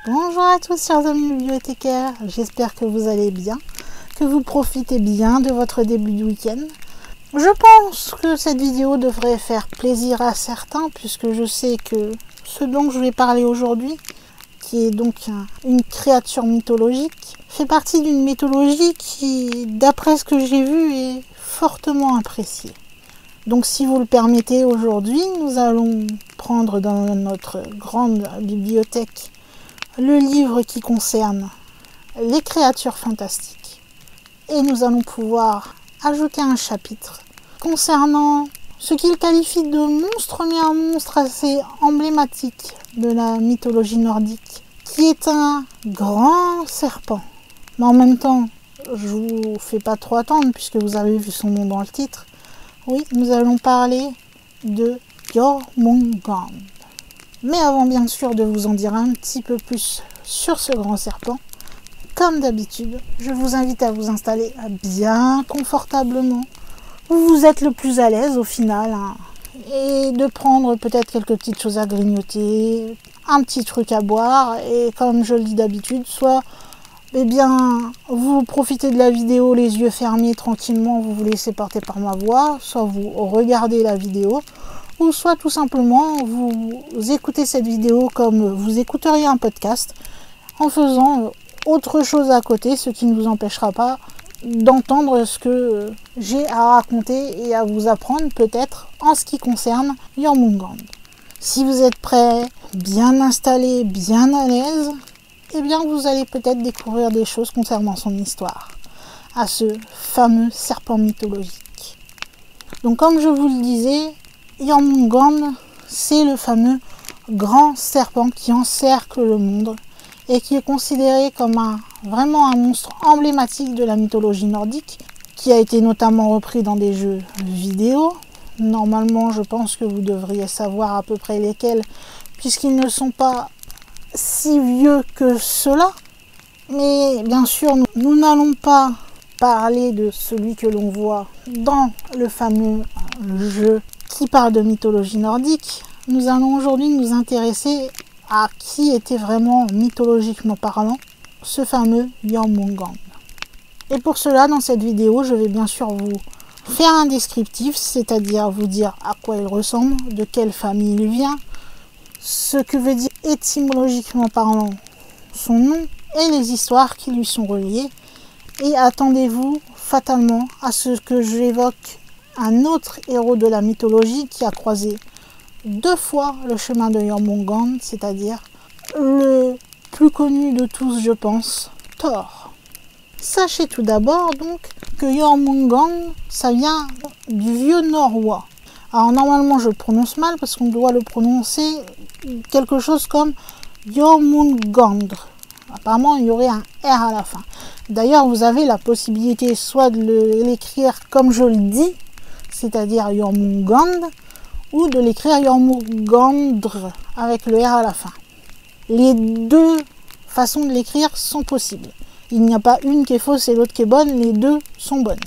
Bonjour à tous chers amis bibliothécaires, j'espère que vous allez bien, que vous profitez bien de votre début de week-end. Je pense que cette vidéo devrait faire plaisir à certains puisque je sais que ce dont je vais parler aujourd'hui, qui est donc une créature mythologique, fait partie d'une mythologie qui, d'après ce que j'ai vu, est fortement appréciée. Donc si vous le permettez, aujourd'hui, nous allons prendre dans notre grande bibliothèque le livre qui concerne les créatures fantastiques. Et nous allons pouvoir ajouter un chapitre concernant ce qu'il qualifie de monstre, mais un monstre assez emblématique de la mythologie nordique, qui est un grand serpent. Mais en même temps, je vous fais pas trop attendre puisque vous avez vu son nom dans le titre. Oui, nous allons parler de Jormungand. Mais avant bien sûr de vous en dire un petit peu plus sur ce grand serpent, comme d'habitude, je vous invite à vous installer bien confortablement, où vous êtes le plus à l'aise au final, et de prendre peut-être quelques petites choses à grignoter, un petit truc à boire, et comme je le dis d'habitude, soit vous profitez de la vidéo les yeux fermés tranquillement, vous vous laissez porter par ma voix, soit vous regardez la vidéo, ou soit tout simplement vous écoutez cette vidéo comme vous écouteriez un podcast, en faisant autre chose à côté, ce qui ne vous empêchera pas d'entendre ce que j'ai à raconter et à vous apprendre peut-être en ce qui concerne Jormungand. Si vous êtes prêts, bien installés, bien à l'aise, eh bien vous allez peut-être découvrir des choses concernant son histoire, à ce fameux serpent mythologique. Donc comme je vous le disais, Jormungand, c'est le fameux grand serpent qui encercle le monde et qui est considéré comme vraiment un monstre emblématique de la mythologie nordique, qui a été notamment repris dans des jeux vidéo. Normalement, je pense que vous devriez savoir à peu près lesquels, puisqu'ils ne sont pas si vieux que cela. Mais bien sûr, nous n'allons pas parler de celui que l'on voit dans le fameux jeu qui parle de mythologie nordique. Nous allons aujourd'hui nous intéresser à qui était vraiment, mythologiquement parlant, ce fameux Jormungand. Et pour cela, dans cette vidéo, je vais bien sûr vous faire un descriptif, c'est-à-dire vous dire à quoi il ressemble, de quelle famille il vient, ce que veut dire étymologiquement parlant son nom et les histoires qui lui sont reliées. Et attendez-vous fatalement à ce que j'évoque un autre héros de la mythologie qui a croisé 2 fois le chemin de Jormungand, c'est-à-dire le plus connu de tous, je pense, Thor. Sachez tout d'abord donc que Jormungand, ça vient du vieux norrois. Alors normalement je le prononce mal parce qu'on doit le prononcer quelque chose comme Jormungandr. Apparemment il y aurait un R à la fin. D'ailleurs vous avez la possibilité soit de l'écrire comme je le dis, c'est-à-dire Jormungand, ou de l'écrire Jormungandr avec le R à la fin. Les deux façons de l'écrire sont possibles. Il n'y a pas une qui est fausse et l'autre qui est bonne, les deux sont bonnes.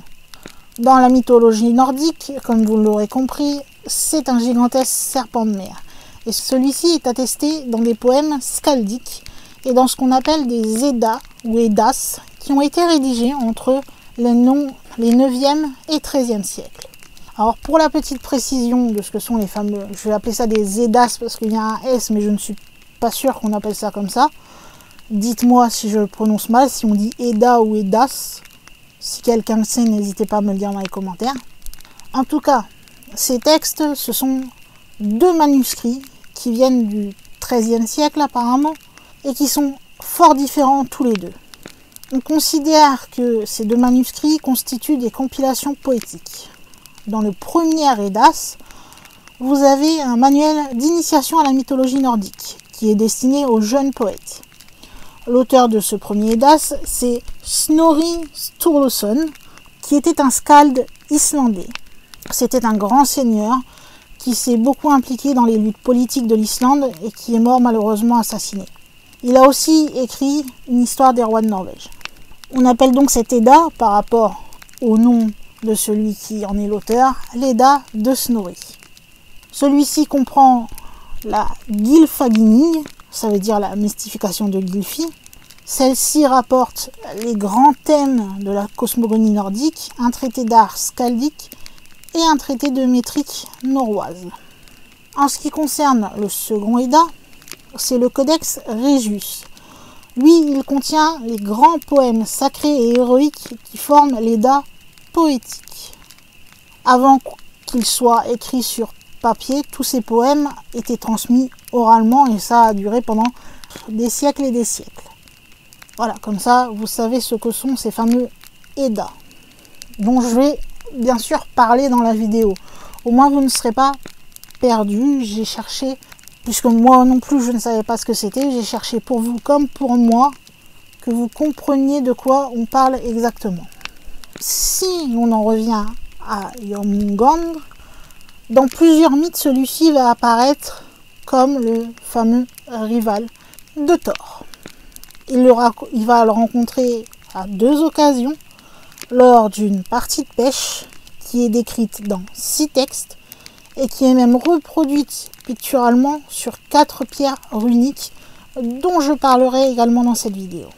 Dans la mythologie nordique, comme vous l'aurez compris, c'est un gigantesque serpent de mer. Et celui-ci est attesté dans des poèmes skaldiques et dans ce qu'on appelle des Eddas ou Eddas qui ont été rédigés entre les 9e et 13e siècles. Alors pour la petite précision de ce que sont les fameux, je vais appeler ça des Eddas parce qu'il y a un S mais je ne suis pas sûr qu'on appelle ça comme ça. Dites-moi si je le prononce mal, si on dit Edda ou Eddas. Si quelqu'un le sait, n'hésitez pas à me le dire dans les commentaires. En tout cas, ces textes, ce sont 2 manuscrits qui viennent du XIIIe siècle apparemment et qui sont fort différents tous les deux. On considère que ces 2 manuscrits constituent des compilations poétiques. Dans le premier Eddas, vous avez un manuel d'initiation à la mythologie nordique qui est destiné aux jeunes poètes. L'auteur de ce premier Eddas, c'est Snorri Sturluson, qui était un skald islandais. C'était un grand seigneur qui s'est beaucoup impliqué dans les luttes politiques de l'Islande et qui est mort malheureusement assassiné. Il a aussi écrit une histoire des rois de Norvège. On appelle donc cet Edda, par rapport au nom de celui qui en est l'auteur, l'Edda de Snorri. Celui-ci comprend la Gylfaginning, ça veut dire la mystification de Gylfi. Celle-ci rapporte les grands thèmes de la cosmogonie nordique, un traité d'art skaldique et un traité de métrique norroise. En ce qui concerne le second Edda, c'est le Codex Regius. Lui, il contient les grands poèmes sacrés et héroïques qui forment l'Edda poétique. Avant qu'il soit écrit sur papier, tous ces poèmes étaient transmis oralement et ça a duré pendant des siècles et des siècles. Voilà, comme ça, vous savez ce que sont ces fameux Edda, dont je vais bien sûr parler dans la vidéo. Au moins, vous ne serez pas perdu. J'ai cherché, puisque moi non plus, je ne savais pas ce que c'était, j'ai cherché pour vous comme pour moi, que vous compreniez de quoi on parle exactement. Si on en revient à Jormungandr, dans plusieurs mythes, celui-ci va apparaître comme le fameux rival de Thor. Il va le rencontrer à 2 occasions, lors d'une partie de pêche qui est décrite dans 6 textes et qui est même reproduite picturalement sur 4 pierres runiques dont je parlerai également dans cette vidéo.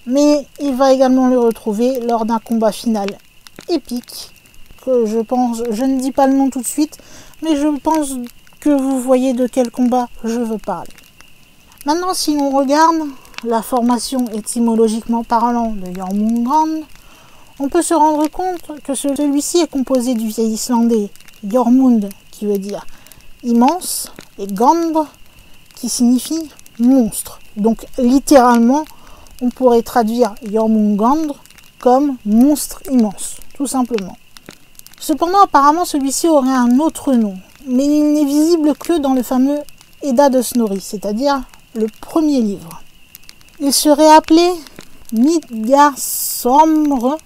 Mais il va également le retrouver lors d'un combat final épique que je ne dis pas le nom tout de suite, mais je pense que vous voyez de quel combat je veux parler. Maintenant, si l'on regarde la formation étymologiquement parlant de Jormungandr, on peut se rendre compte que celui-ci est composé du vieil islandais Jormund, qui veut dire immense, et Gandr, qui signifie monstre. Donc littéralement, on pourrait traduire Jormungandr comme monstre immense, tout simplement. Cependant, apparemment, celui-ci aurait un autre nom, mais il n'est visible que dans le fameux Edda de Snorri, c'est-à-dire le premier livre. Il serait appelé Midgardsormr,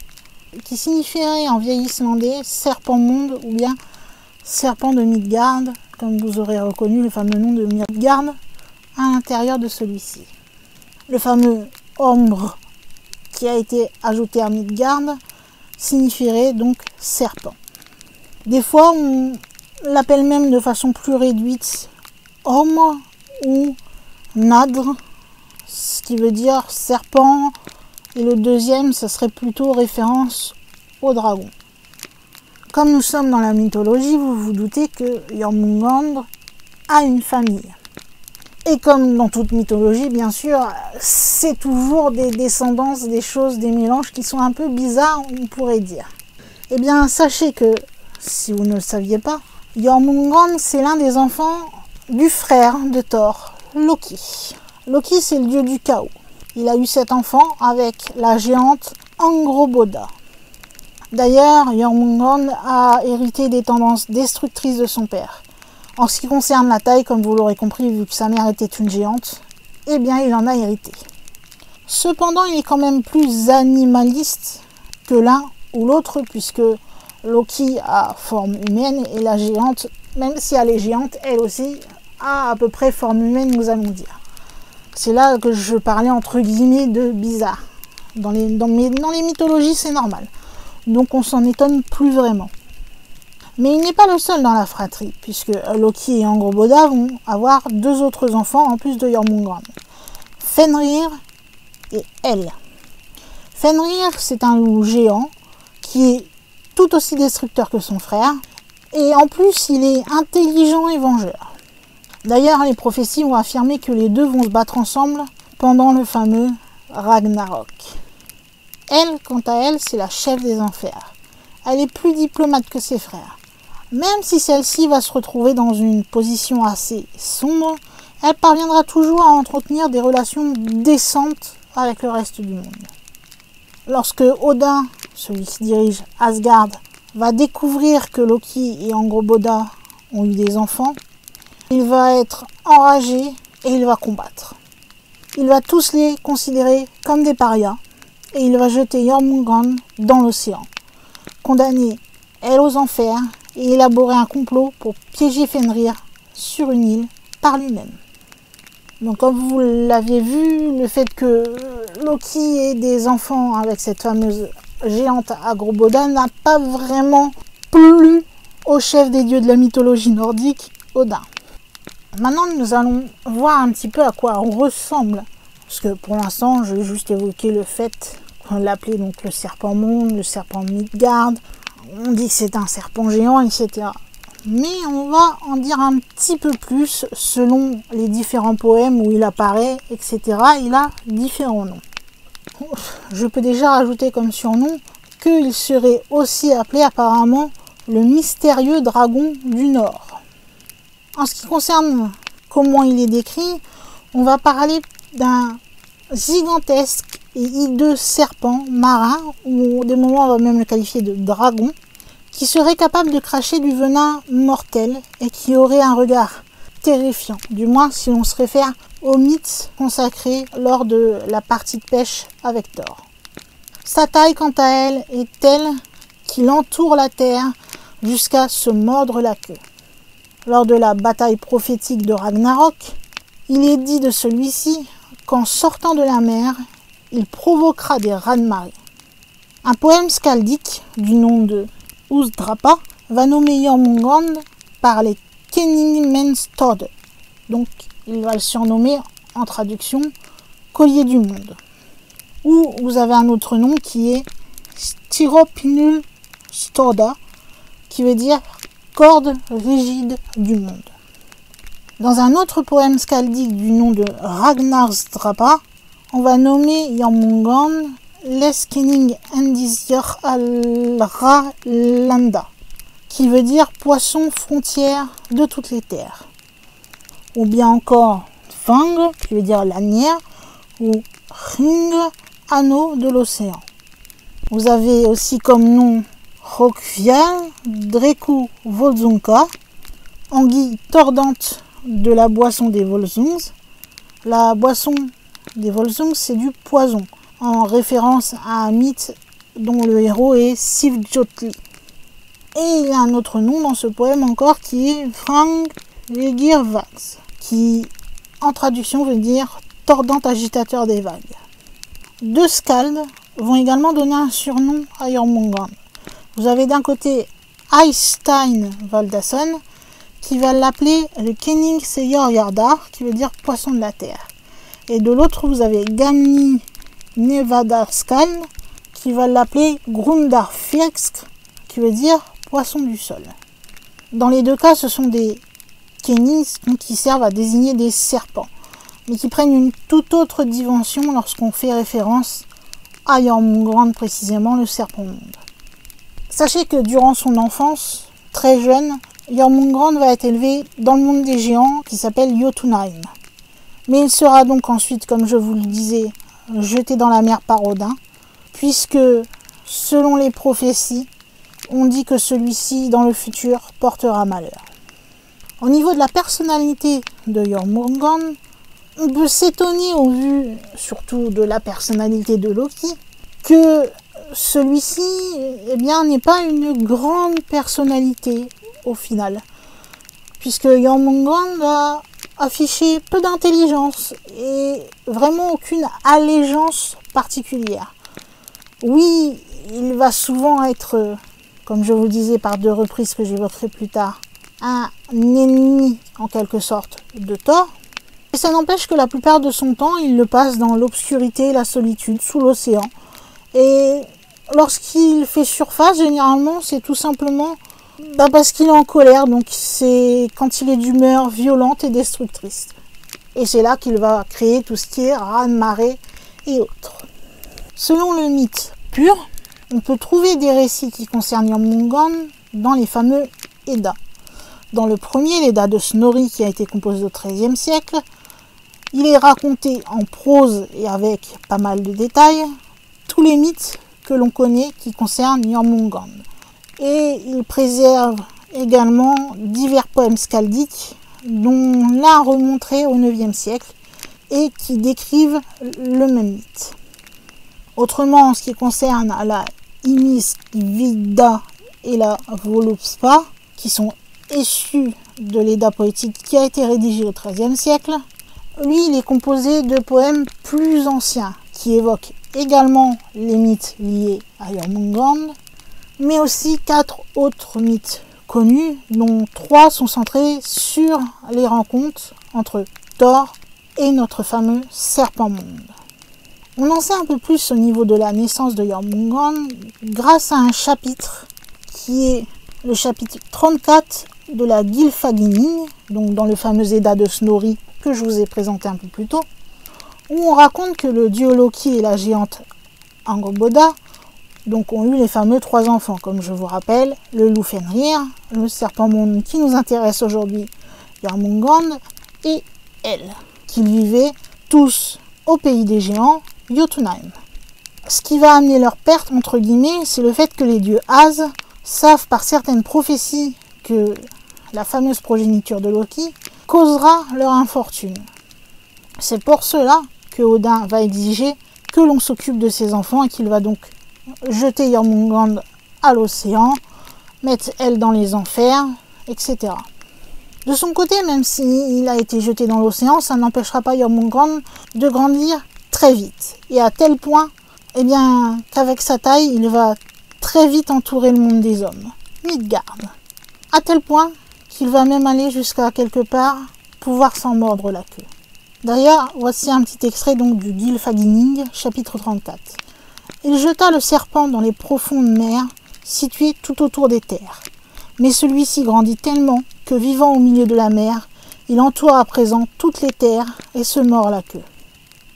qui signifierait en vieil islandais serpent monde ou bien serpent de Midgard, comme vous aurez reconnu le fameux nom de Midgard à l'intérieur de celui-ci. Le fameux Ormr qui a été ajouté à Midgard signifierait donc serpent. Des fois, on l'appelle même de façon plus réduite Orm ou Nadr, ce qui veut dire serpent, et le deuxième, ça serait plutôt référence au dragon. Comme nous sommes dans la mythologie, vous vous doutez que Jormungandr a une famille. Et comme dans toute mythologie, bien sûr, c'est toujours des descendances, des choses, des mélanges qui sont un peu bizarres, on pourrait dire. Eh bien, sachez que, si vous ne le saviez pas, Jormungandr, c'est l'un des enfants du frère de Thor, Loki. Loki, c'est le dieu du chaos. Il a eu 7 enfants avec la géante Angrboda. D'ailleurs, Jormungandr a hérité des tendances destructrices de son père. En ce qui concerne la taille, comme vous l'aurez compris, vu que sa mère était une géante, eh bien, il en a hérité. Cependant, il est quand même plus animaliste que l'un ou l'autre, puisque Loki a forme humaine et la géante, même si elle est géante, elle aussi a à peu près forme humaine, nous allons dire. C'est là que je parlais entre guillemets de bizarre. Dans les mythologies, c'est normal. Donc on s'en étonne plus vraiment. Mais il n'est pas le seul dans la fratrie, puisque Loki et Angrboda vont avoir 2 autres enfants en plus de Jormungandr. Fenrir et El. Fenrir, c'est un loup géant qui est tout aussi destructeur que son frère, et en plus il est intelligent et vengeur. D'ailleurs, les prophéties ont affirmé que les deux vont se battre ensemble pendant le fameux Ragnarok. Elle, quant à elle, c'est la chef des enfers. Elle est plus diplomate que ses frères. Même si celle-ci va se retrouver dans une position assez sombre, elle parviendra toujours à entretenir des relations décentes avec le reste du monde. Lorsque Odin, celui qui dirige Asgard, va découvrir que Loki et Angrboda ont eu des enfants, il va être enragé et il va combattre. Il va tous les considérer comme des parias et il va jeter Jormungandr dans l'océan, condamner elle aux enfers et élaborer un complot pour piéger Fenrir sur une île par lui-même. Donc comme vous l'aviez vu, le fait que Loki ait des enfants avec cette fameuse géante Angrboda n'a pas vraiment plu au chef des dieux de la mythologie nordique, Odin. Maintenant, nous allons voir un petit peu à quoi on ressemble. Parce que pour l'instant, je vais juste évoquer le fait qu'on l'appelait donc le serpent monde, le serpent de Midgard. On dit que c'est un serpent géant, etc. Mais on va en dire un petit peu plus selon les différents poèmes où il apparaît, etc. Il a différents noms. Je peux déjà rajouter comme surnom qu'il serait aussi appelé apparemment le mystérieux dragon du Nord. En ce qui concerne comment il est décrit, on va parler d'un gigantesque et hideux serpent marin, ou des moments on va même le qualifier de dragon, qui serait capable de cracher du venin mortel et qui aurait un regard terrifiant, du moins si l'on se réfère au mythe consacré lors de la partie de pêche avec Thor. Sa taille, quant à elle, est telle qu'il entoure la terre jusqu'à se mordre la queue. Lors de la bataille prophétique de Ragnarok, il est dit de celui-ci qu'en sortant de la mer, il provoquera des raz-de-marée. Un poème skaldique du nom de Usdrapa va nommer Jormungand par les Keningmenstod. Donc il va le surnommer en traduction collier du monde. Ou vous avez un autre nom qui est Styropinul Stoda, qui veut dire corde rigide du monde. Dans un autre poème skaldique du nom de Ragnarsdrapa, on va nommer Jormungand Leskening Endisjör Alralanda, qui veut dire poisson frontière de toutes les terres. Ou bien encore Fang, qui veut dire lanière, ou Ring, anneau de l'océan. Vous avez aussi comme nom Rokvial, Dreku Volzunka, anguille tordante de la boisson des Volsungs. La boisson des Volsungs, c'est du poison, en référence à un mythe dont le héros est Sivjotli. Et il y a un autre nom dans ce poème encore qui est Frang Vigirvax, qui en traduction veut dire tordant agitateur des vagues. Deux skalds vont également donner un surnom à Jormungand. Vous avez d'un côté Eystein Valdason qui va l'appeler le Kenning Seyar Yardar, qui veut dire poisson de la terre. Et de l'autre, vous avez Gamni Nevadarskan qui va l'appeler Grundar Firsk, qui veut dire poisson du sol. Dans les deux cas, ce sont des Kennings qui servent à désigner des serpents, mais qui prennent une toute autre dimension lorsqu'on fait référence à Jormungand, précisément le serpent monde. Sachez que durant son enfance, très jeune, Jormungand va être élevé dans le monde des géants qui s'appelle Jotunheim. Mais il sera donc ensuite, comme je vous le disais, jeté dans la mer par Odin, puisque, selon les prophéties, on dit que celui-ci, dans le futur, portera malheur. Au niveau de la personnalité de Jormungand, on peut s'étonner au vu, surtout de la personnalité de Loki, que celui-ci n'est pas une grande personnalité au final, puisque Jormungand a affiché peu d'intelligence et vraiment aucune allégeance particulière. Oui, il va souvent être, comme je vous le disais par deux reprises que j'évoquerai plus tard, un ennemi en quelque sorte de Thor, et ça n'empêche que la plupart de son temps, il le passe dans l'obscurité et la solitude, sous l'océan. Et lorsqu'il fait surface, généralement, c'est tout simplement parce qu'il est en colère, donc c'est quand il est d'humeur violente et destructrice. Et c'est là qu'il va créer tout ce qui est raz-de-marée et autres. Selon le mythe pur, on peut trouver des récits qui concernent Jormungand dans les fameux Eddas. Dans le premier, l'Edda de Snorri, qui a été composé au XIIIe siècle, il est raconté en prose et avec pas mal de détails tous les mythes que l'on connaît qui concernent Jormungand. Et il préserve également divers poèmes skaldiques dont l'un remonterait au IXe siècle et qui décrivent le même mythe. Autrement, en ce qui concerne la Imisvida et la Volupspa, qui sont issus de l'Edda poétique qui a été rédigée au XIIIe siècle, lui, il est composé de poèmes plus anciens qui évoquent également les mythes liés à Jormungand, mais aussi 4 autres mythes connues, dont 3 sont centrées sur les rencontres entre Thor et notre fameux serpent monde. On en sait un peu plus au niveau de la naissance de Jormungand grâce à un chapitre qui est le chapitre 34 de la Gylfaginning, donc dans le fameux Edda de Snorri que je vous ai présenté un peu plus tôt, où on raconte que le dieu Loki et la géante Angrboda donc ont eu les fameux 3 enfants, comme je vous rappelle, le loup Fenrir, le serpent monde qui nous intéresse aujourd'hui, Jormungand, et elle, qui vivaient tous au pays des géants, Jotunheim. Ce qui va amener leur perte, entre guillemets, c'est le fait que les dieux As savent par certaines prophéties que la fameuse progéniture de Loki causera leur infortune. C'est pour cela que Odin va exiger que l'on s'occupe de ses enfants et qu'il va donc jeter Jormungand à l'océan, mettre elle dans les enfers, etc. De son côté, même s'il a été jeté dans l'océan, ça n'empêchera pas Jormungand de grandir très vite. Et à tel point, qu'avec sa taille, il va très vite entourer le monde des hommes, Midgard. À tel point qu'il va même aller jusqu'à quelque part pouvoir s'en mordre la queue. D'ailleurs, voici un petit extrait donc du Gylfaginning, chapitre 34. Il jeta le serpent dans les profondes mers, situées tout autour des terres. Mais celui-ci grandit tellement que, vivant au milieu de la mer, il entoure à présent toutes les terres et se mord la queue.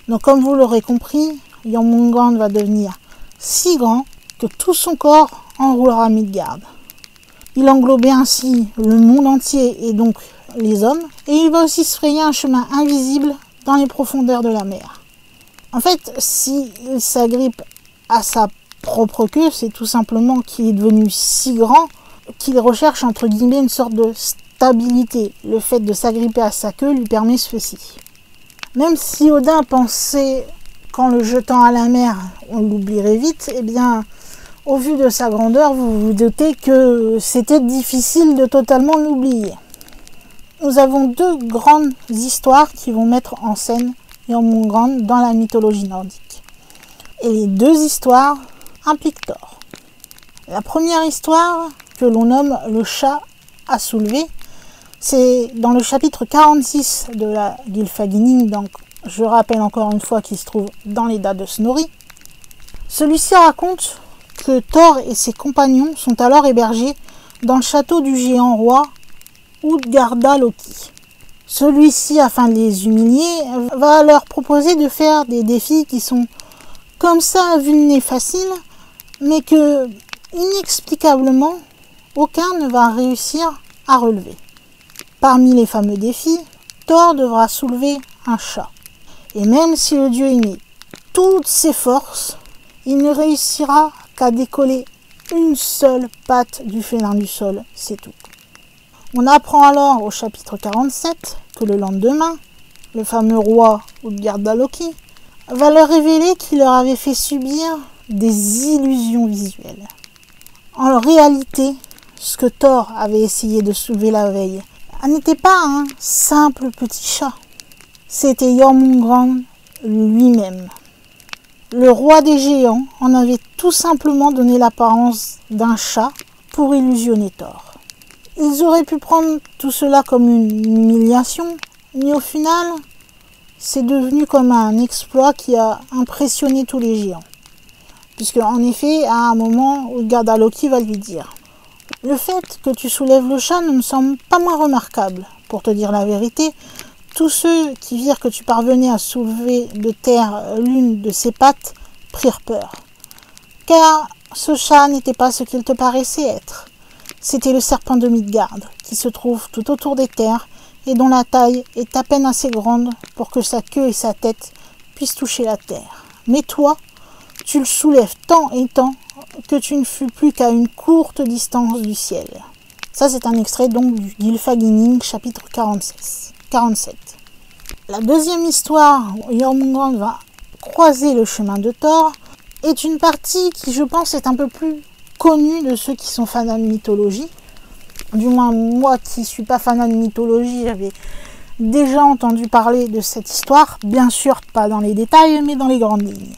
Donc comme vous l'aurez compris, Jormungand va devenir si grand que tout son corps enroulera Midgard. Il englobait ainsi le monde entier et donc les hommes, et il va aussi se frayer un chemin invisible dans les profondeurs de la mer. En fait, s'il s'agrippe à sa propre queue, c'est tout simplement qu'il est devenu si grand qu'il recherche entre guillemets une sorte de stabilité. Le fait de s'agripper à sa queue lui permet ceci. Même si Odin pensait qu'en le jetant à la mer, on l'oublierait vite, au vu de sa grandeur, vous vous doutez que c'était difficile de totalement l'oublier. Nous avons 2 grandes histoires qui vont mettre en scène Jormungand dans la mythologie nordique. Et les 2 histoires impliquent Thor. La première histoire, que l'on nomme le chat à soulever, c'est dans le chapitre 46 de la Gylfaginning, donc je rappelle encore une fois qu'il se trouve dans l'Edda de Snorri. Celui-ci raconte que Thor et ses compagnons sont alors hébergés dans le château du géant roi Utgarda Loki. Celui-ci, afin de les humilier, va leur proposer de faire des défis qui sont comme ça à vue de nez faciles, mais que, inexplicablement, aucun ne va réussir à relever. Parmi les fameux défis, Thor devra soulever un chat. Et même si le dieu y met toutes ses forces, il ne réussira qu'à décoller une seule patte du félin du sol, c'est tout. On apprend alors au chapitre 47 que le lendemain, le fameux roi Utgarda Loki va leur révéler qu'il leur avait fait subir des illusions visuelles. En réalité, ce que Thor avait essayé de soulever la veille n'était pas un simple petit chat. C'était Jormungand lui-même. Le roi des géants en avait tout simplement donné l'apparence d'un chat pour illusionner Thor. Ils auraient pu prendre tout cela comme une humiliation, mais au final, c'est devenu comme un exploit qui a impressionné tous les géants. Puisque, en effet, à un moment, Utgarda Loki va lui dire « Le fait que tu soulèves le chat ne me semble pas moins remarquable. Pour te dire la vérité, tous ceux qui virent que tu parvenais à soulever de terre l'une de ses pattes prirent peur. Car ce chat n'était pas ce qu'il te paraissait être. C'était le serpent de Midgard, qui se trouve tout autour des terres et dont la taille est à peine assez grande pour que sa queue et sa tête puissent toucher la terre. Mais toi, tu le soulèves tant et tant que tu ne fus plus qu'à une courte distance du ciel. » Ça, c'est un extrait donc du Gylfaginning, chapitre 47. La deuxième histoire où Jormungand va croiser le chemin de Thor est une partie qui, je pense, est un peu plus connue de ceux qui sont fans de mythologie. Du moins, moi qui ne suis pas fan de mythologie, j'avais déjà entendu parler de cette histoire, bien sûr pas dans les détails, mais dans les grandes lignes.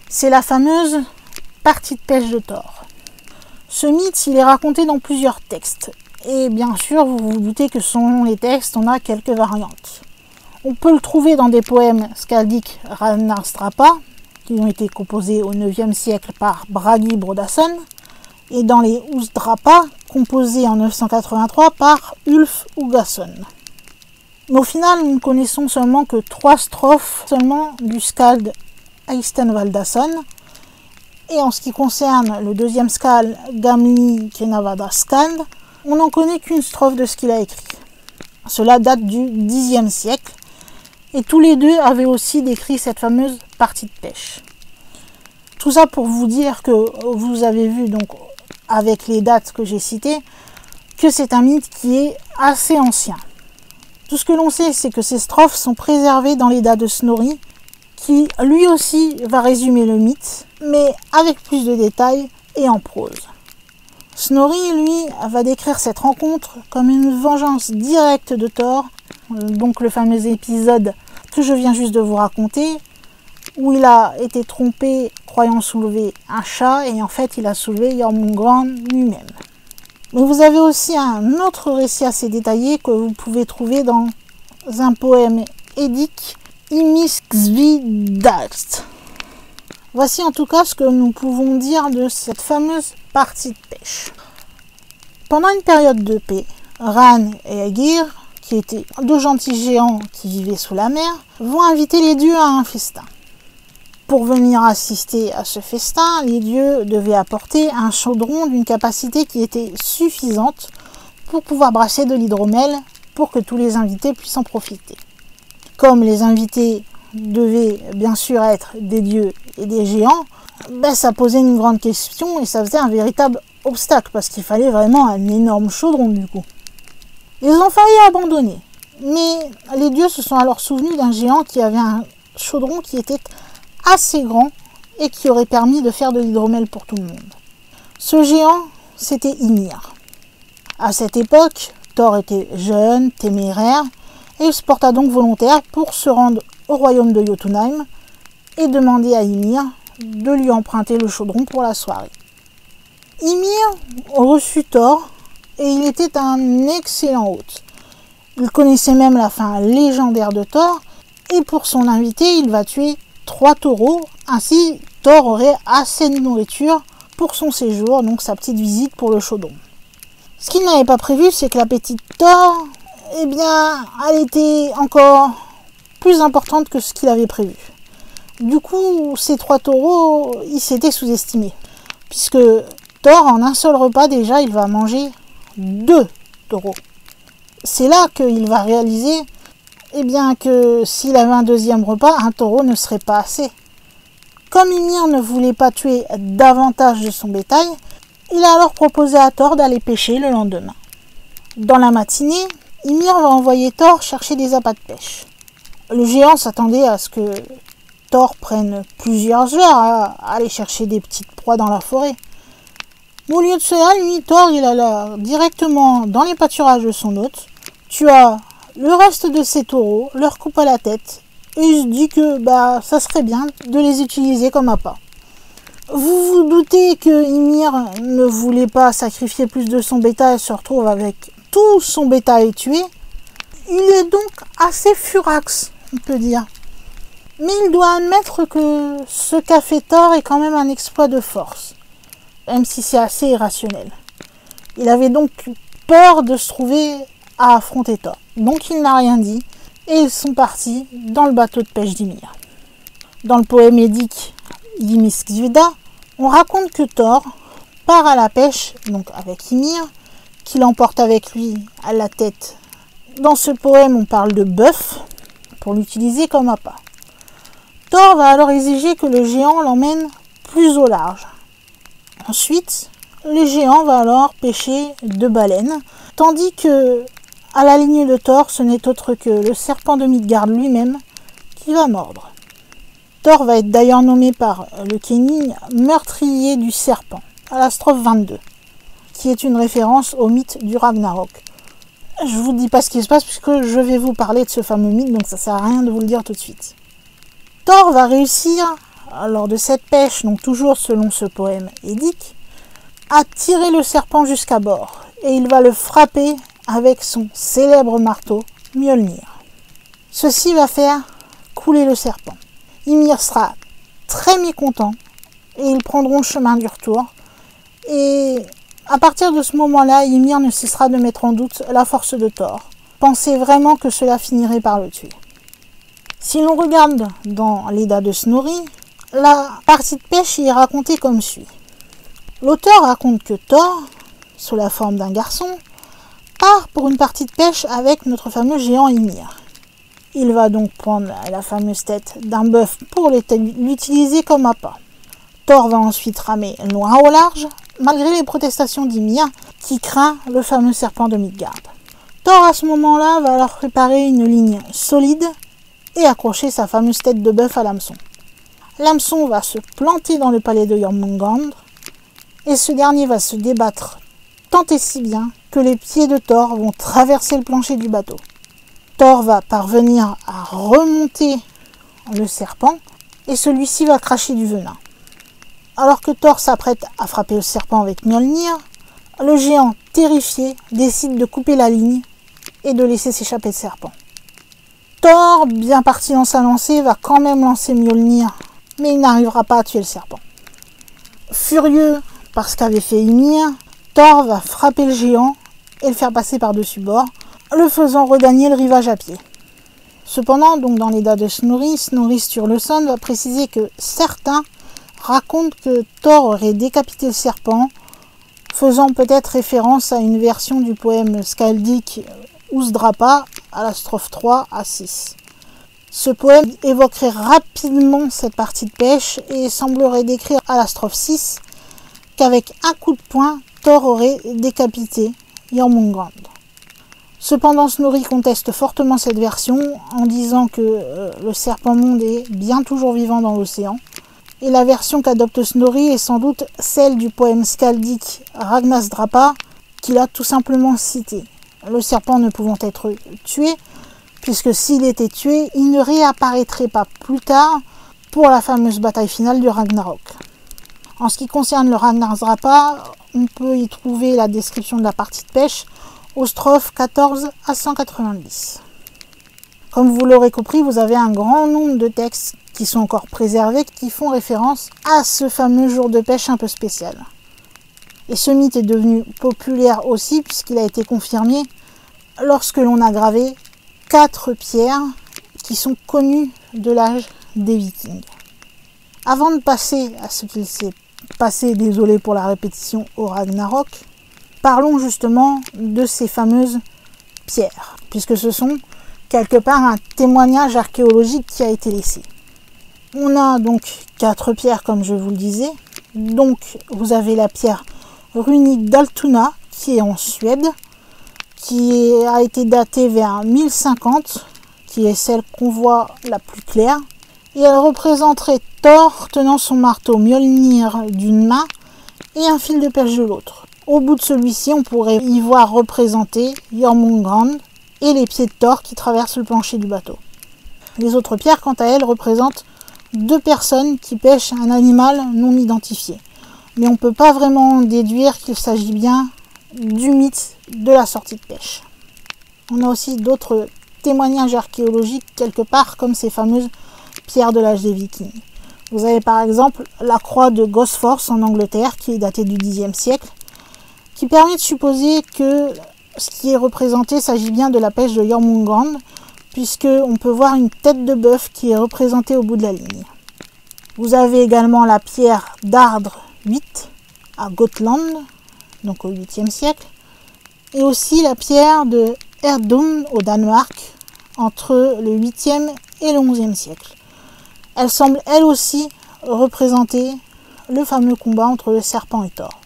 C'est la fameuse partie de pêche de Thor. Ce mythe, il est raconté dans plusieurs textes. Et bien sûr, vous vous doutez que selon les textes, on a quelques variantes. On peut le trouver dans des poèmes skaldiques Ranarstrapa, qui ont été composés au IXe siècle par Bragi Brodasson, et dans les Usdrapa, composés en 983 par Ulf Ugason. Mais au final, nous ne connaissons seulement que 3 strophes seulement du skald Eystein Valdason. Et en ce qui concerne le deuxième skald, Gamli Kenavada Skald, on n'en connaît qu'une strophe de ce qu'il a écrit. Cela date du Xe siècle, et tous les deux avaient aussi décrit cette fameuse partie de pêche. Tout ça pour vous dire que vous avez vu, donc, avec les dates que j'ai citées, que c'est un mythe qui est assez ancien. Tout ce que l'on sait, c'est que ces strophes sont préservées dans l'Edda de Snorri, qui lui aussi va résumer le mythe, mais avec plus de détails et en prose. Snorri, lui, va décrire cette rencontre comme une vengeance directe de Thor, donc le fameux épisode que je viens juste de vous raconter, où il a été trompé croyant soulever un chat, et en fait il a soulevé Jormungand lui-même. Mais vous avez aussi un autre récit assez détaillé que vous pouvez trouver dans un poème édique, Imiskvidalst. Voici en tout cas ce que nous pouvons dire de cette fameuse partie de pêche. Pendant une période de paix, Ran et Aegir, qui étaient 2 gentils géants qui vivaient sous la mer, vont inviter les dieux à un festin. Pour venir assister à ce festin, les dieux devaient apporter un chaudron d'une capacité qui était suffisante pour pouvoir brasser de l'hydromel pour que tous les invités puissent en profiter. Comme les invités devaient bien sûr être des dieux et des géants, ça posait une grande question et ça faisait un véritable obstacle parce qu'il fallait vraiment un énorme chaudron du coup. Ils ont failli abandonner, mais les dieux se sont alors souvenus d'un géant qui avait un chaudron qui était assez grand et qui aurait permis de faire de l'hydromel pour tout le monde. Ce géant, c'était Ymir. À cette époque, Thor était jeune, téméraire, et il se porta donc volontaire pour se rendre au royaume de Jotunheim et demander à Ymir de lui emprunter le chaudron pour la soirée. Ymir reçut Thor et il était un excellent hôte. Il connaissait même la fin légendaire de Thor et pour son invité, il va tuer 3 taureaux. Ainsi, Thor aurait assez de nourriture pour son séjour, donc sa petite visite pour le chaudron. Ce qu'il n'avait pas prévu, c'est que la petite Thor, elle était encore plus importante que ce qu'il avait prévu. Du coup, ces 3 taureaux, ils s'étaient sous-estimés. Puisque Thor, en un seul repas déjà, il va manger 2 taureaux. C'est là qu'il va réaliser que s'il avait un deuxième repas, un taureau ne serait pas assez. Comme Ymir ne voulait pas tuer davantage de son bétail, il a alors proposé à Thor d'aller pêcher le lendemain. Dans la matinée, Ymir va envoyer Thor chercher des appâts de pêche. Le géant s'attendait à ce que Thor prenne plusieurs heures à aller chercher des petites proies dans la forêt. Mais au lieu de cela, lui, Thor, il alla directement dans les pâturages de son hôte, tua le reste de ses taureaux, leur coupa la tête, et il se dit que ça serait bien de les utiliser comme appât. Vous vous doutez que Ymir ne voulait pas sacrifier plus de son bétail et se retrouve avec tout son bétail tué. Il est donc assez furax, on peut dire. Mais il doit admettre que ce qu'a fait Thor est quand même un exploit de force, même si c'est assez irrationnel. Il avait donc peur de se trouver à affronter Thor. Donc il n'a rien dit et ils sont partis dans le bateau de pêche d'Ymir. Dans le poème édique Ymiskvida, on raconte que Thor part à la pêche, donc avec Ymir, qu'il emporte avec lui à la tête. Dans ce poème, on parle de bœuf pour l'utiliser comme appât. Thor va alors exiger que le géant l'emmène plus au large. Ensuite, le géant va alors pêcher 2 baleines, tandis que à la ligne de Thor, ce n'est autre que le serpent de Midgard lui-même qui va mordre. Thor va être d'ailleurs nommé par le Kenning meurtrier du serpent, à la strophe 22, qui est une référence au mythe du Ragnarok. Je vous dis pas ce qui se passe puisque je vais vous parler de ce fameux mythe, donc ça sert à rien de vous le dire tout de suite. Thor va réussir, lors de cette pêche, donc toujours selon ce poème édique, à tirer le serpent jusqu'à bord. et il va le frapper avec son célèbre marteau Mjolnir. Ceci va faire couler le serpent. Ymir sera très mécontent et ils prendront le chemin du retour. Et à partir de ce moment-là, Ymir ne cessera de mettre en doute la force de Thor. Pensez vraiment que cela finirait par le tuer. Si l'on regarde dans l'Edda de Snorri, la partie de pêche y est racontée comme suit. L'auteur raconte que Thor, sous la forme d'un garçon, part pour une partie de pêche avec notre fameux géant Ymir. Il va donc prendre la fameuse tête d'un bœuf pour l'utiliser comme appât. Thor va ensuite ramer loin au large, malgré les protestations d'Ymir, qui craint le fameux serpent de Midgard. Thor, à ce moment-là, va alors préparer une ligne solide et accrocher sa fameuse tête de bœuf à l'hameçon. L'hameçon va se planter dans le palais de Jormungand, et ce dernier va se débattre tant et si bien que les pieds de Thor vont traverser le plancher du bateau. Thor va parvenir à remonter le serpent, et celui-ci va cracher du venin. Alors que Thor s'apprête à frapper le serpent avec Mjolnir, le géant, terrifié, décide de couper la ligne et de laisser s'échapper le serpent. Thor, bien parti dans sa lancée, va quand même lancer Mjolnir, mais il n'arrivera pas à tuer le serpent. Furieux par ce qu'avait fait Ymir, Thor va frapper le géant et le faire passer par-dessus bord, le faisant regagner le rivage à pied. Cependant, donc dans l'Edda de Snorri, Snorri Sturluson va préciser que certains racontent que Thor aurait décapité le serpent, faisant peut-être référence à une version du poème skaldique Usdrapa à la strophe 3 à 6. Ce poème évoquerait rapidement cette partie de pêche et semblerait décrire à la strophe 6 qu'avec un coup de poing, Thor aurait décapité Jormungand. Cependant, Snorri conteste fortement cette version en disant que le serpent-monde est bien toujours vivant dans l'océan. Et la version qu'adopte Snorri est sans doute celle du poème skaldique Ragnasdrapa qu'il a tout simplement cité. Le serpent ne pouvant être tué, puisque s'il était tué, il ne réapparaîtrait pas plus tard pour la fameuse bataille finale du Ragnarok. En ce qui concerne le Ragnasdrapa, on peut y trouver la description de la partie de pêche aux strophes 14 à 190. Comme vous l'aurez compris, vous avez un grand nombre de textes qui sont encore préservés, qui font référence à ce fameux jour de pêche un peu spécial. Et ce mythe est devenu populaire aussi, puisqu'il a été confirmé lorsque l'on a gravé 4 pierres qui sont connues de l'âge des Vikings. Avant de passer à ce qu'il s'est passé, désolé pour la répétition, au Ragnarok, parlons justement de ces fameuses pierres, puisque ce sont quelque part un témoignage archéologique qui a été laissé. On a donc 4 pierres comme je vous le disais. Donc vous avez la pierre runique d'Altuna qui est en Suède, qui a été datée vers 1050, qui est celle qu'on voit la plus claire. Et elle représenterait Thor tenant son marteau Mjolnir d'une main et un fil de pêche de l'autre. Au bout de celui-ci, on pourrait y voir représenter Jormungand et les pieds de Thor qui traversent le plancher du bateau. Les autres pierres, quant à elles, représentent 2 personnes qui pêchent un animal non identifié. Mais on ne peut pas vraiment déduire qu'il s'agit bien du mythe de la sortie de pêche. On a aussi d'autres témoignages archéologiques quelque part, comme ces fameuses pierres de l'âge des Vikings. Vous avez par exemple la croix de Gosforth en Angleterre, qui est datée du Xe siècle, qui permet de supposer que ce qui est représenté s'agit bien de la pêche de Jormungand, puisqu'on peut voir une tête de bœuf qui est représentée au bout de la ligne. Vous avez également la pierre d'Ardre 8 à Gotland, donc au 8e siècle, et aussi la pierre de Erdum au Danemark, entre le 8e et le 11e siècle. Elle semble elle aussi représenter le fameux combat entre le serpent et Thor.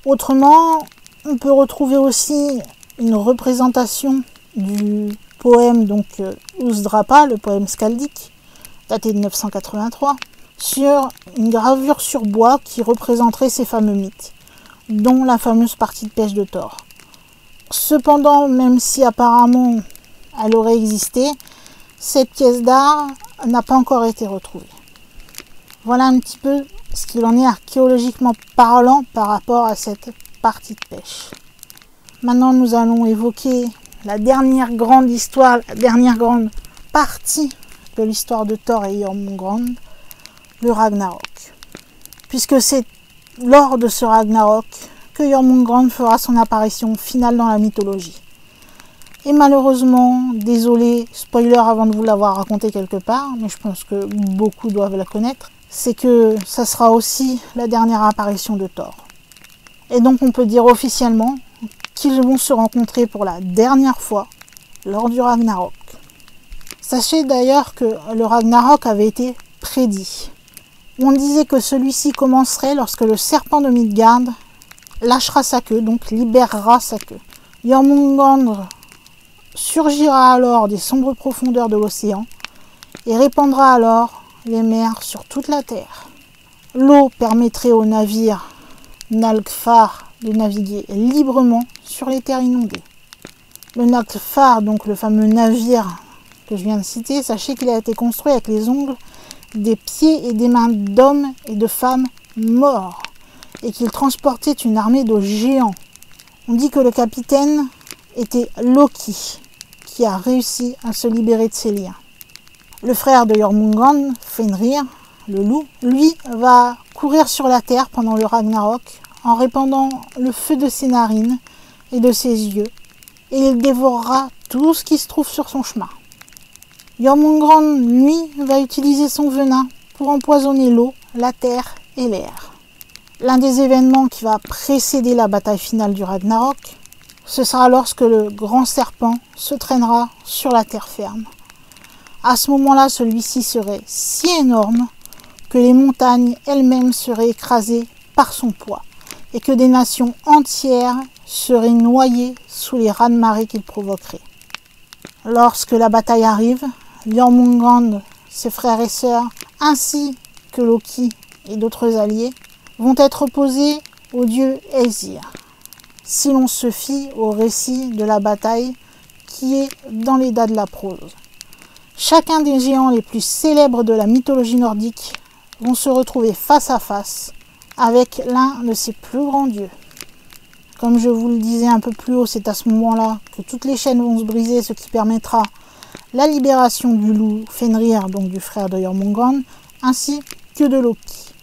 Autrement, on peut retrouver aussi une représentation du poème Usdrapa, le poème skaldique, daté de 983, sur une gravure sur bois qui représenterait ces fameux mythes, dont la fameuse partie de pêche de Thor. Cependant, même si apparemment elle aurait existé, cette pièce d'art n'a pas encore été retrouvée. Voilà un petit peu ce qu'il en est archéologiquement parlant par rapport à cette partie de pêche. Maintenant, nous allons évoquer la dernière grande histoire, la dernière grande partie de l'histoire de Thor et Jormungand, le Ragnarok. Puisque c'est lors de ce Ragnarok que Jormungand fera son apparition finale dans la mythologie. Et malheureusement, désolé, spoiler avant de vous l'avoir raconté quelque part, mais je pense que beaucoup doivent la connaître, c'est que ça sera aussi la dernière apparition de Thor. Et donc on peut dire officiellement qu'ils vont se rencontrer pour la dernière fois lors du Ragnarok. Sachez d'ailleurs que le Ragnarok avait été prédit. On disait que celui-ci commencerait lorsque le serpent de Midgard lâchera sa queue, donc libérera sa queue. Jormungand surgira alors des sombres profondeurs de l'océan et répandra alors les mers sur toute la terre. L'eau permettrait aux navires Naglfar de naviguer librement sur les terres inondées. Le Naglfar, donc le fameux navire que je viens de citer, sachez qu'il a été construit avec les ongles des pieds et des mains d'hommes et de femmes morts et qu'il transportait une armée de géants. On dit que le capitaine était Loki, qui a réussi à se libérer de ses liens. Le frère de Jormungand, Fenrir, le loup, lui va courir sur la terre pendant le Ragnarok en répandant le feu de ses narines et de ses yeux, et il dévorera tout ce qui se trouve sur son chemin. Jormungand, lui, va utiliser son venin pour empoisonner l'eau, la terre et l'air. L'un des événements qui va précéder la bataille finale du Ragnarok, ce sera lorsque le grand serpent se traînera sur la terre ferme. À ce moment-là, celui-ci serait si énorme que les montagnes elles-mêmes seraient écrasées par son poids et que des nations entières seraient noyées sous les raz-de-marée qu'il provoquerait. Lorsque la bataille arrive, Jormungand, ses frères et sœurs, ainsi que Loki et d'autres alliés, vont être opposés au dieu Æsir, si l'on se fie au récit de la bataille qui est dans l'Edda de la prose. Chacun des géants les plus célèbres de la mythologie nordique vont se retrouver face à face avec l'un de ses plus grands dieux. Comme je vous le disais un peu plus haut, c'est à ce moment-là que toutes les chaînes vont se briser, ce qui permettra la libération du loup Fenrir, donc du frère de Jormungand, ainsi que de Loki.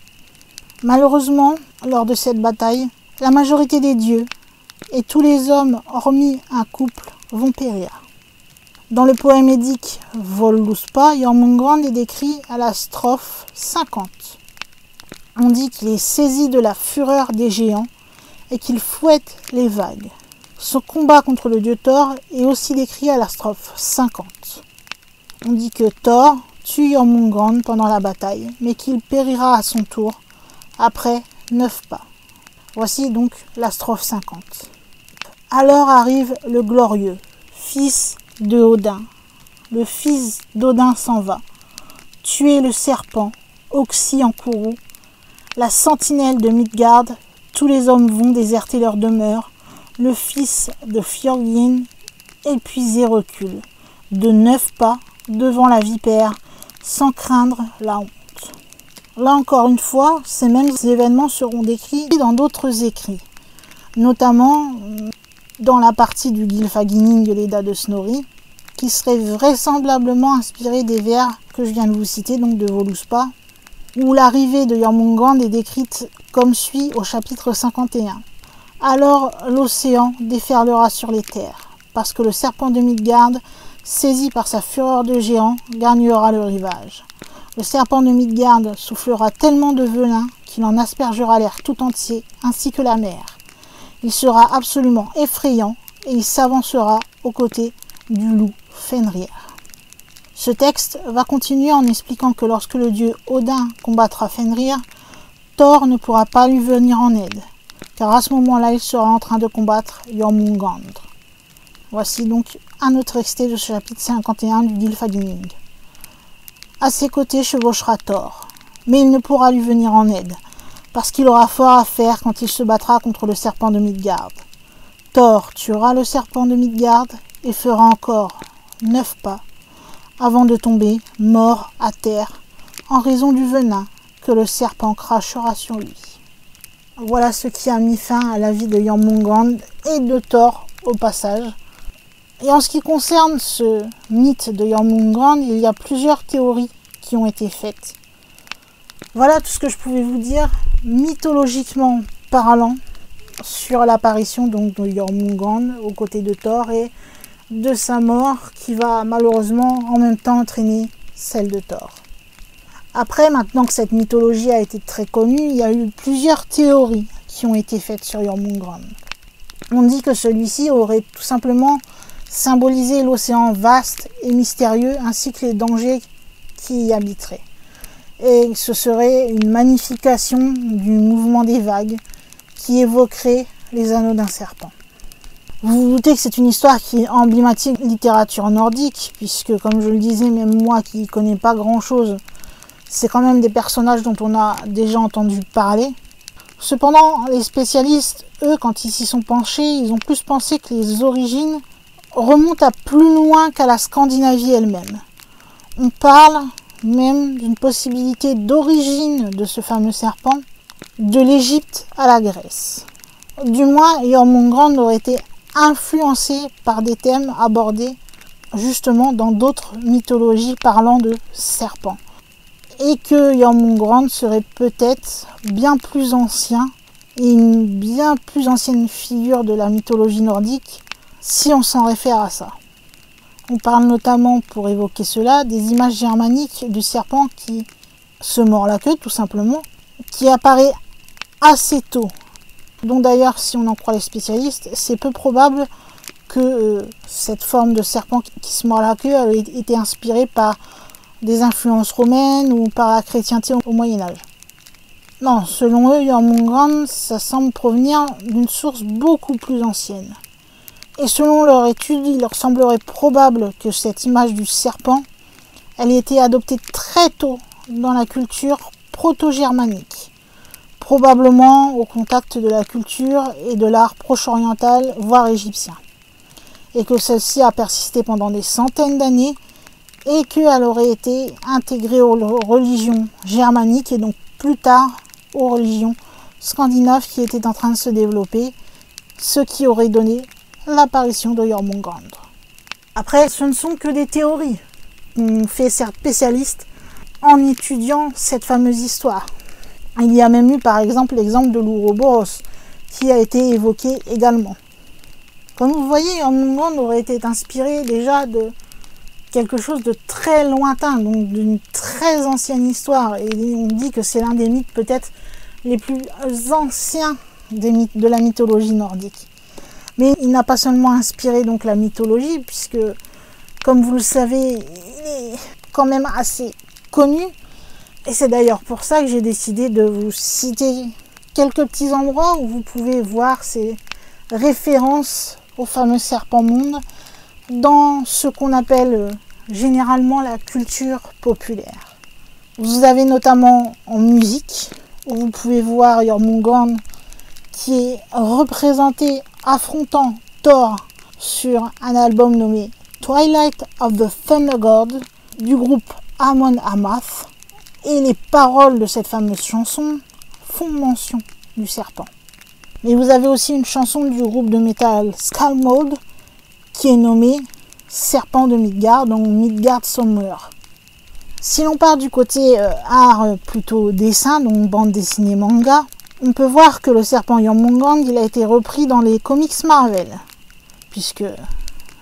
Malheureusement, lors de cette bataille, la majorité des dieux et tous les hommes, hormis un couple, vont périr. Dans le poème édique Völuspá, Jormungand est décrit à la strophe 50. On dit qu'il est saisi de la fureur des géants et qu'il fouette les vagues. Son combat contre le dieu Thor est aussi décrit à la strophe 50. On dit que Thor tue Jormungand pendant la bataille, mais qu'il périra à son tour après 9 pas. Voici donc la strophe 50. Alors arrive le glorieux, fils de Odin. Le fils d'Odin s'en va. Tuer le serpent, Oxy en courroux. La sentinelle de Midgard, tous les hommes vont déserter leur demeure. Le fils de Fjordin, épuisé, recule. De 9 pas devant la vipère, sans craindre la honte. Là encore une fois, ces mêmes événements seront décrits dans d'autres écrits, notamment dans la partie du Gylfaginning de l'Edda de Snorri, qui serait vraisemblablement inspiré des vers que je viens de vous citer, donc de Völuspá, où l'arrivée de Jormungand est décrite comme suit au chapitre 51. Alors l'océan déferlera sur les terres, parce que le serpent de Midgard, saisi par sa fureur de géant, gagnera le rivage. Le serpent de Midgard soufflera tellement de venin qu'il en aspergera l'air tout entier, ainsi que la mer. Il sera absolument effrayant et il s'avancera aux côtés du loup Fenrir. Ce texte va continuer en expliquant que lorsque le dieu Odin combattra Fenrir, Thor ne pourra pas lui venir en aide, car à ce moment-là, il sera en train de combattre Jormungand. Voici donc un autre extrait de ce chapitre 51 du Gylfaginning. À ses côtés chevauchera Thor, mais il ne pourra lui venir en aide, parce qu'il aura fort à faire quand il se battra contre le serpent de Midgard. Thor tuera le serpent de Midgard et fera encore 9 pas, avant de tomber mort à terre, en raison du venin que le serpent crachera sur lui. Voilà ce qui a mis fin à la vie de Jormungand et de Thor au passage. Et en ce qui concerne ce mythe de Jormungand, il y a plusieurs théories qui ont été faites. Voilà tout ce que je pouvais vous dire, mythologiquement parlant, sur l'apparition donc de Jormungand aux côtés de Thor et de sa mort qui va malheureusement en même temps entraîner celle de Thor. Après, maintenant que cette mythologie a été très connue, il y a eu plusieurs théories qui ont été faites sur Jormungand. On dit que celui-ci aurait tout simplement symbolisé l'océan vaste et mystérieux ainsi que les dangers qui y habiteraient. Et ce serait une magnification du mouvement des vagues qui évoquerait les anneaux d'un serpent. Vous vous doutez que c'est une histoire qui est emblématique de littérature nordique, puisque comme je le disais, même moi qui ne connais pas grand-chose, c'est quand même des personnages dont on a déjà entendu parler. Cependant, les spécialistes, eux, quand ils s'y sont penchés, ils ont plus pensé que les origines remontent à plus loin qu'à la Scandinavie elle-même. On parle même d'une possibilité d'origine de ce fameux serpent de l'Égypte à la Grèce. Du moins, Jormungand aurait été influencé par des thèmes abordés justement dans d'autres mythologies parlant de serpents. Et que Jormungand serait peut-être bien plus ancien et une bien plus ancienne figure de la mythologie nordique si on s'en réfère à ça. On parle notamment, pour évoquer cela, des images germaniques du serpent qui se mord la queue tout simplement, qui apparaît assez tôt. Donc d'ailleurs, si on en croit les spécialistes, c'est peu probable que cette forme de serpent qui se mord la queue ait été inspirée par des influences romaines ou par la chrétienté au Moyen-Âge. Non, selon eux, Jormungand, ça semble provenir d'une source beaucoup plus ancienne. Et selon leur étude, il leur semblerait probable que cette image du serpent, elle ait été adoptée très tôt dans la culture proto-germanique, probablement au contact de la culture et de l'art proche-oriental, voire égyptien, et que celle-ci a persisté pendant des centaines d'années et qu'elle aurait été intégrée aux religions germaniques et donc plus tard aux religions scandinaves qui étaient en train de se développer, ce qui aurait donné l'apparition de Jormungand. Après, ce ne sont que des théories qu'ont fait certains spécialistes en étudiant cette fameuse histoire. Il y a même eu par exemple l'exemple de l'Ouroboros qui a été évoqué également. Comme vous voyez, Jormungand aurait été inspiré déjà de quelque chose de très lointain, donc d'une très ancienne histoire, et on dit que c'est l'un des mythes peut-être les plus anciens des mythes de la mythologie nordique. Mais il n'a pas seulement inspiré donc la mythologie, puisque, comme vous le savez, il est quand même assez connu. Et c'est d'ailleurs pour ça que j'ai décidé de vous citer quelques petits endroits où vous pouvez voir ces références au fameux serpent monde dans ce qu'on appelle généralement la culture populaire. Vous avez notamment en musique, où vous pouvez voir Jormungand qui est représenté affrontant Thor sur un album nommé Twilight of the Thunder God du groupe Amon Amarth, et les paroles de cette fameuse chanson font mention du serpent. Mais vous avez aussi une chanson du groupe de métal Skalmode qui est nommée Serpent de Midgard, donc Midgard Somewhere. Si l'on part du côté art plutôt dessin, donc bande dessinée manga, on peut voir que le serpent Jormungand, il a été repris dans les comics Marvel, puisque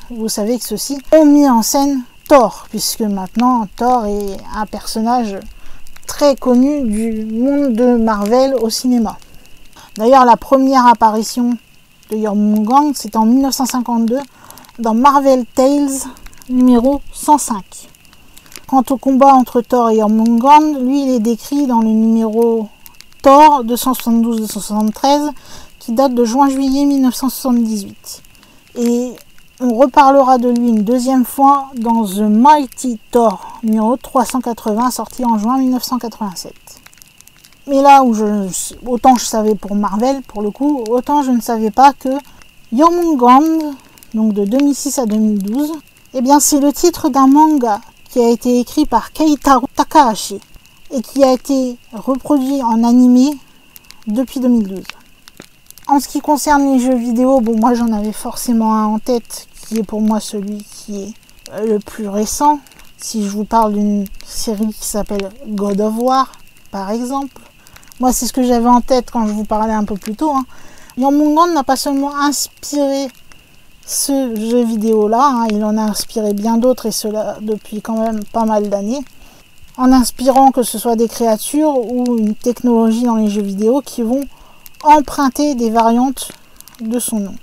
vous savez que ceux-ci ont mis en scène Thor, puisque maintenant Thor est un personnage très connu du monde de Marvel au cinéma. D'ailleurs, la première apparition de Jormungand, c'est en 1952 dans Marvel Tales numéro 105. Quant au combat entre Thor et Jormungand, lui, il est décrit dans le numéro Thor 272-273 qui date de juin-juillet 1978. Et on reparlera de lui une deuxième fois dans The Mighty Thor numéro 380 sorti en juin 1987. Mais là où autant je savais pour Marvel pour le coup, autant je ne savais pas que Jormungand, donc de 2006 à 2012, eh bien c'est le titre d'un manga qui a été écrit par Keitaro Takahashi et qui a été reproduit en animé depuis 2012. En ce qui concerne les jeux vidéo, bon, moi j'en avais forcément un en tête, qui est pour moi celui qui est le plus récent. Si je vous parle d'une série qui s'appelle God of War, par exemple, moi c'est ce que j'avais en tête quand je vous parlais un peu plus tôt. Jormungand n'a pas seulement inspiré ce jeu vidéo là, il en a inspiré bien d'autres, et cela depuis quand même pas mal d'années, en inspirant que ce soit des créatures ou une technologie dans les jeux vidéo qui vont emprunter des variantes de son nom,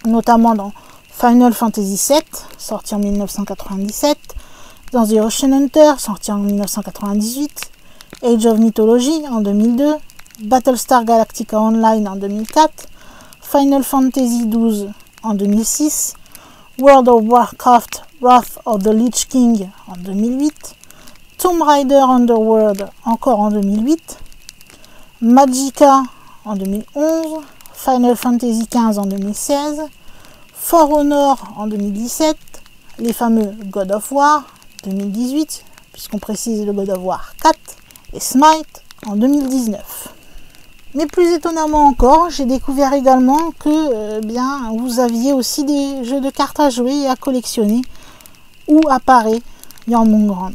notamment dans Final Fantasy VII, sorti en 1997, dans The Ocean Hunter, sorti en 1998, Age of Mythology en 2002, Battlestar Galactica Online en 2004, Final Fantasy XII en 2006, World of Warcraft Wrath of the Lich King en 2008, Tomb Raider Underworld encore en 2008, Magicka en 2011, Final Fantasy XV en 2016, For Honor en 2017, les fameux God of War 2018, puisqu'on précise le God of War 4, et Smite en 2019. Mais plus étonnamment encore, j'ai découvert également que vous aviez aussi des jeux de cartes à jouer et à collectionner où apparaît Jormungand.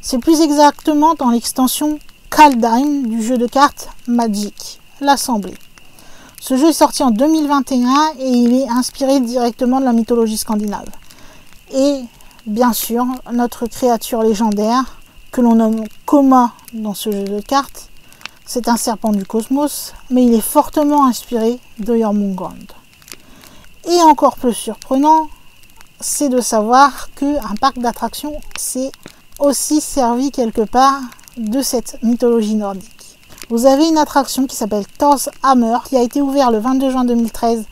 C'est plus exactement dans l'extension Kaldheim du jeu de cartes Magic, l'Assemblée. Ce jeu est sorti en 2021 et il est inspiré directement de la mythologie scandinave. Et bien sûr, notre créature légendaire, que l'on nomme Koma dans ce jeu de cartes, c'est un serpent du cosmos, mais il est fortement inspiré de Jormungand. Et encore plus surprenant, c'est de savoir qu'un parc d'attractions s'est aussi servi quelque part de cette mythologie nordique. Vous avez une attraction qui s'appelle Thor's Hammer, qui a été ouverte le 22 juin 2013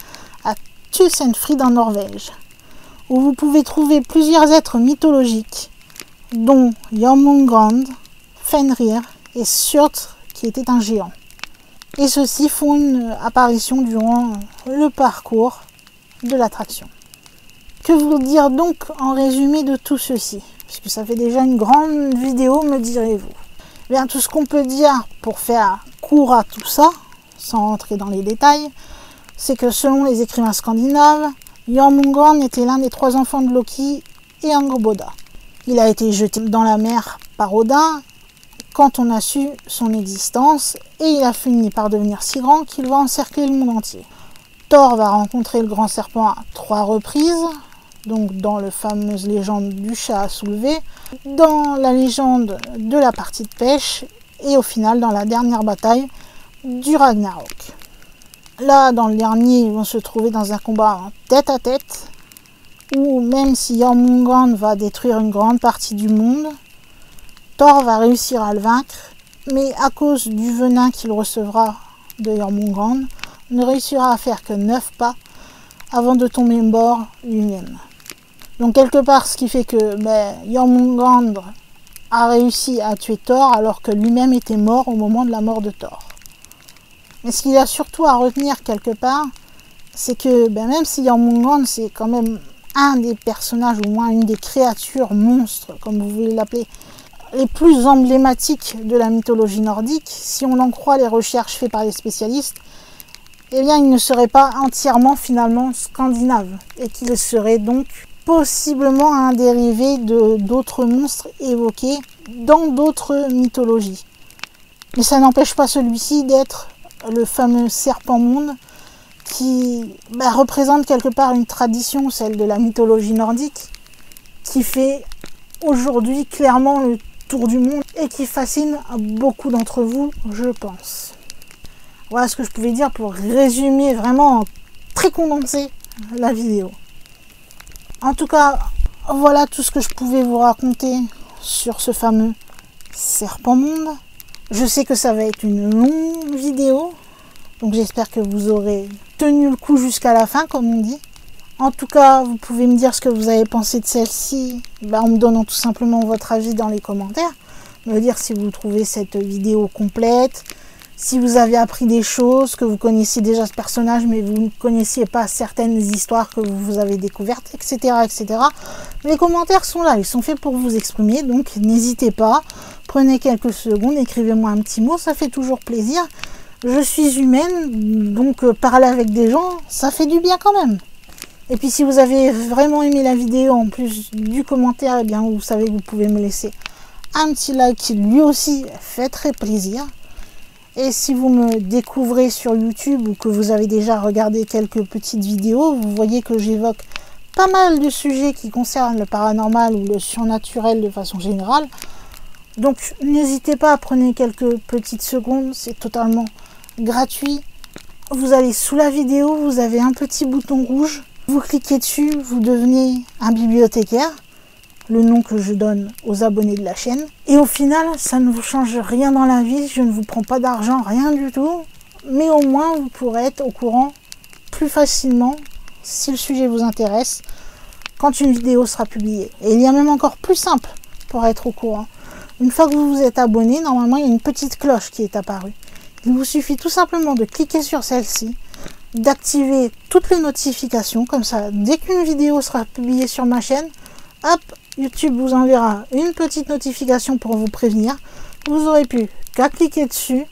à Tusenfryd en Norvège, où vous pouvez trouver plusieurs êtres mythologiques, dont Jormungand, Fenrir et Surtr, qui était un géant. Et ceux-ci font une apparition durant le parcours de l'attraction. Que vous dire donc en résumé de tout ceci? Puisque ça fait déjà une grande vidéo, me direz-vous. Bien, tout ce qu'on peut dire pour faire court à tout ça, sans entrer dans les détails, c'est que selon les écrivains scandinaves, Jormungand était l'un des 3 enfants de Loki et Angrboda. Il a été jeté dans la mer par Odin quand on a su son existence, et il a fini par devenir si grand qu'il va encercler le monde entier. Thor va rencontrer le grand serpent à 3 reprises, donc dans la fameuse légende du chat à soulever, dans la légende de la partie de pêche, et au final dans la dernière bataille du Ragnarok. Là, dans le dernier, ils vont se trouver dans un combat en tête à tête, où même si Jormungand va détruire une grande partie du monde, Thor va réussir à le vaincre, mais à cause du venin qu'il recevra de Jormungand, ne réussira à faire que 9 pas avant de tomber mort lui-même. Donc quelque part, ce qui fait que Jormungand a réussi à tuer Thor alors que lui-même était mort au moment de la mort de Thor. Mais ce qu'il y a surtout à retenir quelque part, c'est que même si Jormungand c'est quand même un des personnages, ou moins une des créatures monstres, comme vous voulez l'appeler, les plus emblématiques de la mythologie nordique, si on en croit les recherches faites par les spécialistes, eh bien il ne serait pas entièrement finalement scandinave, et qu'il serait donc possiblement un dérivé d'autres monstres évoqués dans d'autres mythologies. Mais ça n'empêche pas celui-ci d'être le fameux serpent-monde qui représente quelque part une tradition, celle de la mythologie nordique, qui fait aujourd'hui clairement le tour du monde et qui fascine beaucoup d'entre vous, je pense. Voilà ce que je pouvais dire pour résumer vraiment très condensé la vidéo. En tout cas, voilà tout ce que je pouvais vous raconter sur ce fameux serpent-monde. Je sais que ça va être une longue vidéo, donc j'espère que vous aurez tenu le coup jusqu'à la fin, comme on dit. En tout cas, vous pouvez me dire ce que vous avez pensé de celle-ci, en me donnant tout simplement votre avis dans les commentaires. Me dire si vous trouvez cette vidéo complète, si vous avez appris des choses, que vous connaissiez déjà ce personnage, mais vous ne connaissiez pas certaines histoires que vous avez découvertes, etc., etc. Les commentaires sont là, ils sont faits pour vous exprimer, donc n'hésitez pas. Prenez quelques secondes, écrivez-moi un petit mot, ça fait toujours plaisir Je suis humaine, donc parler avec des gens, ça fait du bien quand même. Et puis si vous avez vraiment aimé la vidéo, en plus du commentaire, eh bien vous savez que vous pouvez me laisser un petit like qui lui aussi fait très plaisir. Et si vous me découvrez sur YouTube ou que vous avez déjà regardé quelques petites vidéos, vous voyez que j'évoque pas mal de sujets qui concernent le paranormal ou le surnaturel de façon générale. Donc n'hésitez pas à prendre quelques petites secondes, c'est totalement gratuit. Vous allez sous la vidéo, vous avez un petit bouton rouge. Vous cliquez dessus, vous devenez un bibliothécaire, le nom que je donne aux abonnés de la chaîne. Et au final, ça ne vous change rien dans la vie, je ne vous prends pas d'argent, rien du tout. Mais au moins, vous pourrez être au courant plus facilement, si le sujet vous intéresse, quand une vidéo sera publiée. Et il y a même encore plus simple pour être au courant. Une fois que vous vous êtes abonné, normalement, il y a une petite cloche qui est apparue. Il vous suffit tout simplement de cliquer sur celle-ci, d'activer toutes les notifications, comme ça, dès qu'une vidéo sera publiée sur ma chaîne, hop, YouTube vous enverra une petite notification pour vous prévenir. Vous aurez plus qu'à cliquer dessus,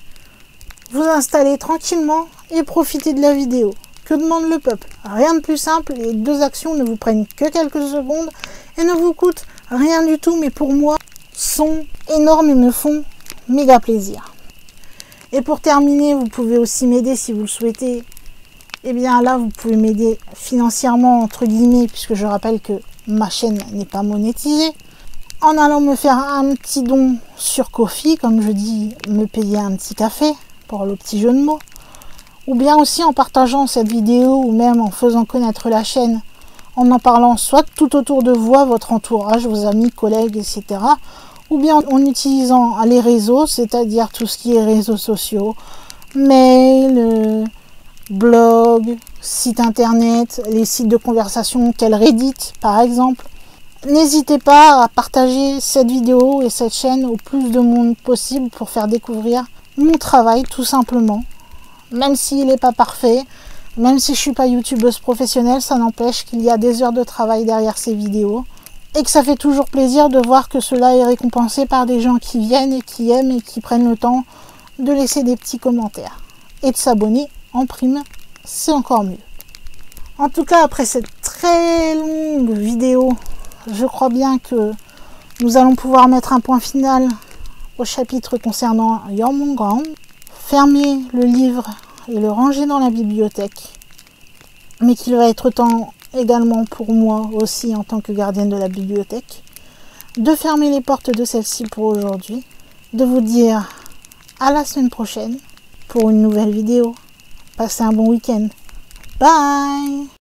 vous installer tranquillement et profiter de la vidéo. Que demande le peuple? Rien de plus simple, les deux actions ne vous prennent que quelques secondes et ne vous coûtent rien du tout, mais pour moi, sont énormes et me font méga plaisir. Et pour terminer, vous pouvez aussi m'aider si vous le souhaitez. Et bien là, vous pouvez m'aider financièrement, entre guillemets, puisque je rappelle que ma chaîne n'est pas monétisée, en allant me faire un petit don sur Ko-fi, comme je dis, me payer un petit café, pour le petit jeu de mots, ou bien aussi en partageant cette vidéo, ou même en faisant connaître la chaîne, en en parlant soit tout autour de vous, à votre entourage, vos amis, collègues, etc., ou bien en utilisant les réseaux, c'est-à-dire tout ce qui est réseaux sociaux, mail, blog, site internet, les sites de conversation tels Reddit par exemple. N'hésitez pas à partager cette vidéo et cette chaîne au plus de monde possible pour faire découvrir mon travail tout simplement. Même s'il n'est pas parfait, même si je ne suis pas youtubeuse professionnelle, ça n'empêche qu'il y a des heures de travail derrière ces vidéos et que ça fait toujours plaisir de voir que cela est récompensé par des gens qui viennent et qui aiment et qui prennent le temps de laisser des petits commentaires et de s'abonner en prime, c'est encore mieux. En tout cas, après cette très longue vidéo, je crois bien que nous allons pouvoir mettre un point final au chapitre concernant Jormungand, fermer le livre et le ranger dans la bibliothèque, mais qu'il va être temps également pour moi aussi en tant que gardienne de la bibliothèque de fermer les portes de celle-ci pour aujourd'hui, de vous dire à la semaine prochaine pour une nouvelle vidéo. Passez un bon week-end. Bye!